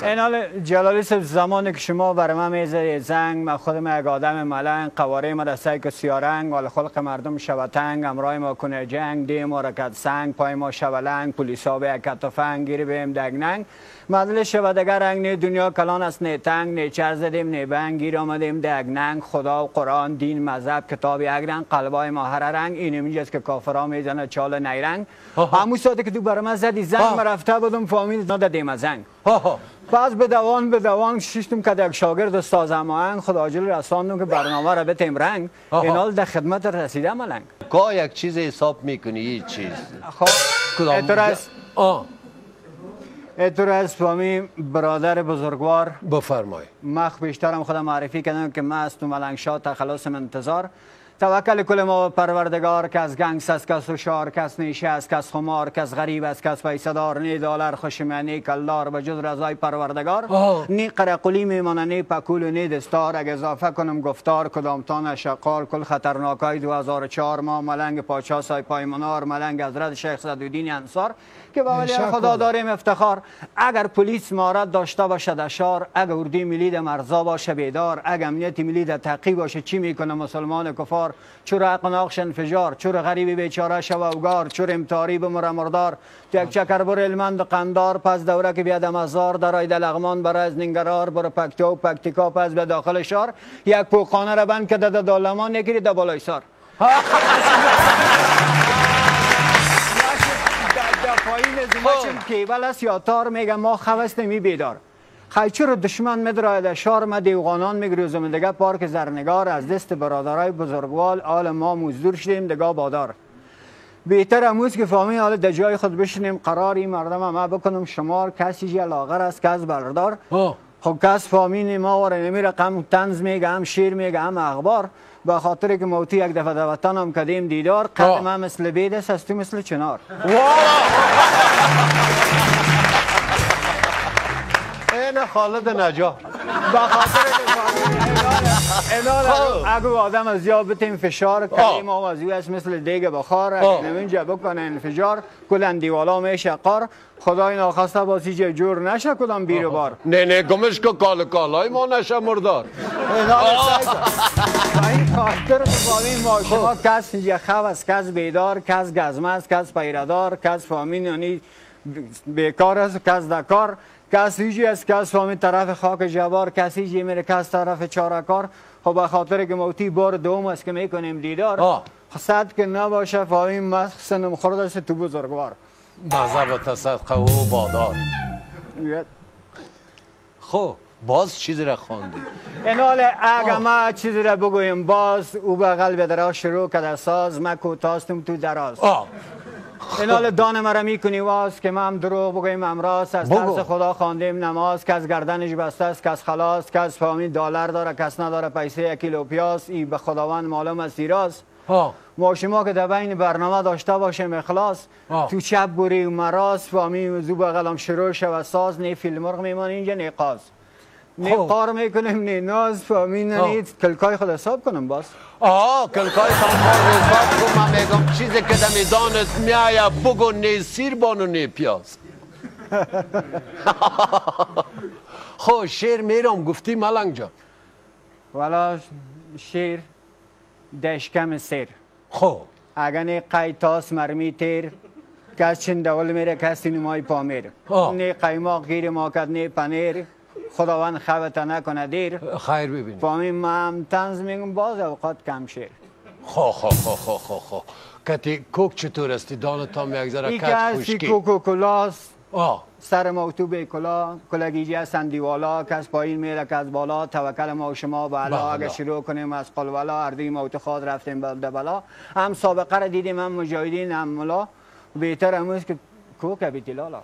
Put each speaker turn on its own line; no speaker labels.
این حال جلالی صاحب زمانی که شما برای من میزه زنگ، من خودم یک آدم ملنگ، قواره ما دسته که سیارنگ، حال خلق مردم شبتنگ، امرای ما کنه جنگ، دی ما رکت سنگ، پای ما شبلنگ، پولیسا به یک کتفنگ، گیری بهم دگننگ، مدل شبدگر رنگ نی دنیا کلان است نی تنگ، نی چر زدیم نی بنگ، گیر آمدیم دگننگ، خدا و قرآن، دین، مذهب، کتاب یک رنگ، قلبای ما هر رنگ، این اینجاست که کافرها میزنه چال نیرنگ. همون ساعتی که تو برای من زدی زنگ من رفته بودم فهمید ندادیم زنگ. پس به دوان شیشتم که یک شاگرد استاد هماهنگ خدا عاجل رساندم که برنامه را بتیم رنگ. این حال در خدمت رسیده ملنگ.
گاه یک چیز حساب میکنی هیچ چیز.
خب اتور است فهمی برادر بزرگوار.
بفرمای.
مخ بیشترم خودم معرفی کردم که من از تو ملنگ شاه تخلصم انتظار. توکل کل ما پروردگار، کس گنگس است، کس هوشیار، کس نیشه است، کس خمار، کس غریب است، کس پیسدار، نی دلار خوشمنی کلدار به جز رضای پروردگار. نی قرقلی میمانه نی پکول و نی دستار. اگه اضافه کنم گفتار کدام تان شقار کل خطرناکای 2004 ما ملنگ پاچا سای پایمانار ملنگ حضرت شیخ صدالدین انصار که با ولی خدا داریم افتخار. اگر پلیس مهارت داشته باشد اشار، اگر اردی ملی در مرزا باشه بیدار، اگر امنیت ملی در تقی باشه چی میکنه مسلمان کفار. چور اقناقش انفجار، چور غریبی بیچاره شووگار، چور امتاری بمره مردار، تو یک چکر بر علمند قندار، پس دوره که بیاد مزار در آیده لغمان برای از ننگرار بر پکتو پکتیکا پس به داخل شار، یک پوخانه را بند که در دالمان نگیری در بالای سار. در پایین زماشم کیبل است یا تار میگه ما خوست نمی بیدار. خیچه رو دشمن میدرای در شار ما دیوغانان میگروزم دگه پارک زرنگار از دست برادرای بزرگوال آل ما مزدور شدیم دگه بادار. بهتر اموز که فهمی حال در جای خود بشنیم قرار این مردم ما بکنم شمار کسی جا لاغر است کس بردار. خب کس فهمی ما وره نمی رقم تنز میگه هم شیر میگه هم اخبار. به خاطر که موتی یک دفعه در وطن هم کدیم دیدار قدم هم مثل بید است از تو مثل چنار.
این خالد نجا
با خاطر اگه آدم از یا بتیم فشار کلیم آوازی است مثل دیگه بخار اگه نمینجا بکنه انفجار کلن دیوالا میشه قار خدای ناخواسته باسی جای جور نشه کدام بیرو بار.
نه گمش که کالای ما نشه مردار.
این خاطر بفامین ما شما کس اینجا خواه است کس بیدار کس گزمه است کس پیردار کس فامین یعنی بیکار است کس دکار کس هیچی است کس فهمید طرف خاک جوار کسی هیچی میره کس طرف چارکار. خب به خاطر که موتی بار دوم است که میکنیم دیدار صد که نباشه فهمیم من سنم خورد است تو بزرگوار
مذهب صدقه و بادار. خب باز چیزی را خواندی
این حال اگه ما چیزی را بگویم باز او به قلب دراز شروع کده ساز من کوتاستم تو دراز. این حال دان مرا میکنی واس که ما هم دروغ بگویم امراض از ترس خدا خواندیم نماز کس گردنش بسته است کس خلاص کس فهمید دلار داره کس نداره پیسه 1 کیلو پیاز ای به خداوند معلوم است ایراز. ما شما که در بین برنامه داشته باشیم اخلاص تو چپ بوری و مراز فهمیم زو بغلم شروع شو ساز نی فیلم مرغ میمان اینجا نی قاز نی قار میکنیم نی ناز فهمین نید کلکای خود حساب کنم باز.
کلکای خود حساب کنم من میگم چیزی که در میدانت میایه بگو نی سیر بانو نی پیاز. خب شیر میرم گفتی ملنگ جان
والا شیر دشکم سیر.
خب
اگر نی قیتاس مرمی تیر کس چند دول میره کسی نمای پا میره نی قیماق گیر ماکد نی پنیر خداوند خواه نکنه دیر
خیر ببینیم
فهمیم ما هم تنز میگم باز اوقات کم شیر.
خب کتی کوک چطور استی دانت هم یک ذره کت خوشکی
کوکوکولاست سر موتو به کلا کلاگیجی هستن دیوالا کس پایین میره کس بالا توکل ما و شما بالا اگه شروع کنیم از قلولا اردی موت خود رفتیم بلا هم سابقه را دیدیم هم مجاهدین هم ملا بهتر هموز که کوک بیتی لالا.